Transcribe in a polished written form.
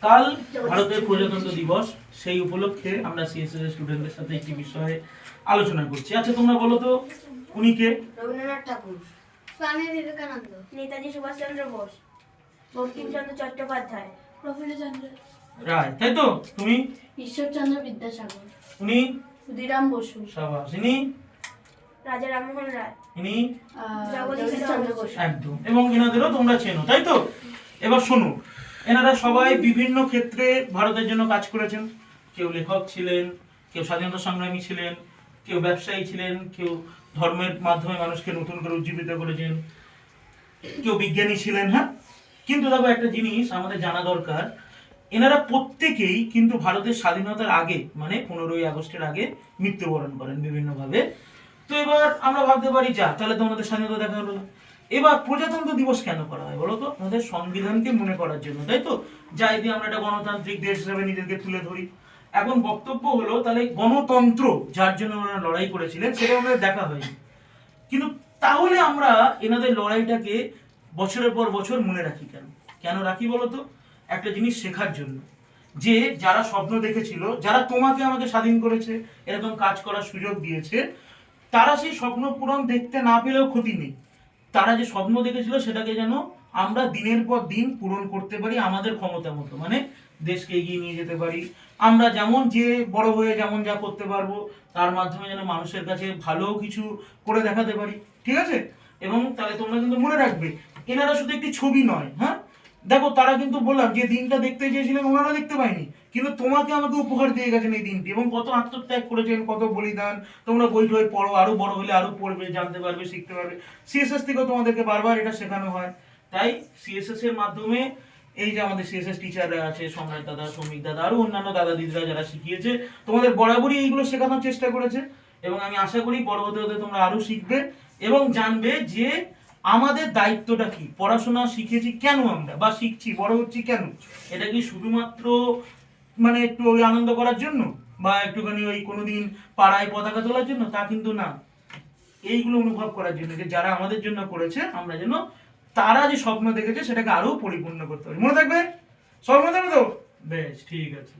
কাল ভারতের প্রজাতন্ত্র দিবস, সেই উপলক্ষে আমরা সিএসএস এর স্টুডেন্টদের সাথে একটি বিষয়ে আলোচনা করছি। আচ্ছা তোমরা বলো তো উনি কে? রবীন্দ্রনাথ ঠাকুর, স্বামী বিবেকানন্দ, নেতাজি সুভাষচন্দ্র বোস, বঙ্কিমচন্দ্র চট্টোপাধ্যায়, প্রফুল্লচন্দ্র রায়, তাই তো? তুমি? ঈশ্বরচন্দ্র বিদ্যাসাগর, উনি? ক্ষুদিরাম বসু, সাবাস। ইনি? রাজা রামমোহন রায়, ইনি? জগদীশচন্দ্র বসু। একদম। এবং এনাদেরও তোমরা চেনো, তাই তো? এবার শোনো, এনারা সবাই বিভিন্ন ক্ষেত্রে ভারতের জন্য কাজ করেছেন। কেউ লেখক ছিলেন, কেউ স্বাধীনতা সংগ্রামী ছিলেন, কেউ ব্যবসায়ী ছিলেন, কেউ ধর্মের মাধ্যমে মানুষকে নতুন করে উজ্জীবিত করেছেন, কেউ বিজ্ঞানী ছিলেন। হ্যাঁ, কিন্তু দেখো একটা জিনিস আমাদের জানা দরকার, এনারা প্রত্যেকেই কিন্তু ভারতের স্বাধীনতার আগে, মানে 15ই আগস্টের আগে মৃত্যুবরণ করেন বিভিন্নভাবে। তো এবার আমরা ভাবতে পারি, যা তাহলে তো আমাদের স্বাধীনতা দেখা হলো না। এবার প্রজাতন্ত্র দিবস কেন করা হয় বলো তো? আমাদের সংবিধানকে মনে করার জন্য, তাই তো? যাই দিয়ে আমরা একটা গণতান্ত্রিক দেশ হিসেবে নিজেকে তুলে ধরি। এখন বক্তব্য হলো, তাহলে গণতন্ত্র যার জন্য ওনারা লড়াই করেছিলেন সেটা আমাদের দেখা হয়নি, কিন্তু তাহলে আমরা এনাদের লড়াইটাকে বছরের পর বছর মনে রাখি কেন? কেন রাখি বলো তো? একটা জিনিস শেখার জন্য, যে যারা স্বপ্ন দেখেছিল, যারা তোমাকে আমাকে স্বাধীন করেছে, এরকম কাজ করার সুযোগ দিয়েছে, তারা সেই স্বপ্ন পূরণ দেখতে না পেলেও ক্ষতি নেই। তারা যে স্বপ্ন দেখেছিল সেটাকে যেন আমরা দিনের পর দিন পূরণ করতে পারি আমাদের ক্ষমতা মতো, মানে দেশকে এগিয়ে নিয়ে যেতে পারি। আমরা যেমন যে বড় হয়ে যেমন যা করতে পারবো, তার মাধ্যমে যেন মানুষের কাছে ভালো কিছু করে দেখাতে পারি, ঠিক আছে? এবং তাহলে তোমরা কিন্তু মনে রাখবে, এনারা শুধু একটি ছবি নয়। হ্যাঁ, দেখো তারা কিন্তু বললাম যে দিনটা দেখতে চেয়েছিলেন, ওনারা দেখতে পাইনি, কিন্তু তোমাকে আমাকে উপহার দিয়ে গেছেন এই দিনটি, এবং কত আত্মত্যাগ করেছেন, কত বলিদান। তোমরা বই টই পড়ো, আরো বড় হলে আরো পড়বে, জানতে পারবে, শিখতে পারবে। সিএসএস থেকেও তোমাদেরকে বারবার এটা শেখানো হয়। তাই সিএসএস এর মাধ্যমে এই যে আমাদের সিএসএস টিচাররা আছে, সম্রাট দাদা, শ্রমিক দাদা, আরো অন্যান্য দাদা দিদিরা যারা শিখিয়েছে, তোমাদের বরাবরই এইগুলো শেখানোর চেষ্টা করেছে। এবং আমি আশা করি বড় হতে হতে তোমরা আরো শিখবে এবং জানবে যে আমাদের দায়িত্বটা কি, পড়াশোনা শিখেছি কেন আমরা, বা শিখছি, বড় হচ্ছি কেন। এটা কি শুধুমাত্র মানে একটু ওই আনন্দ করার জন্য, বা একটুখানি ওই কোনোদিন পাড়ায় পতাকা তোলার জন্য? তা কিন্তু না। এইগুলো অনুভব করার জন্য যে যারা আমাদের জন্য করেছে, আমরা যেন তারা যে স্বপ্ন দেখেছে সেটাকে আরো পরিপূর্ণ করতে পারি। মনে থাকবে? সব মনে থাকবে তো? বেশ, ঠিক আছে।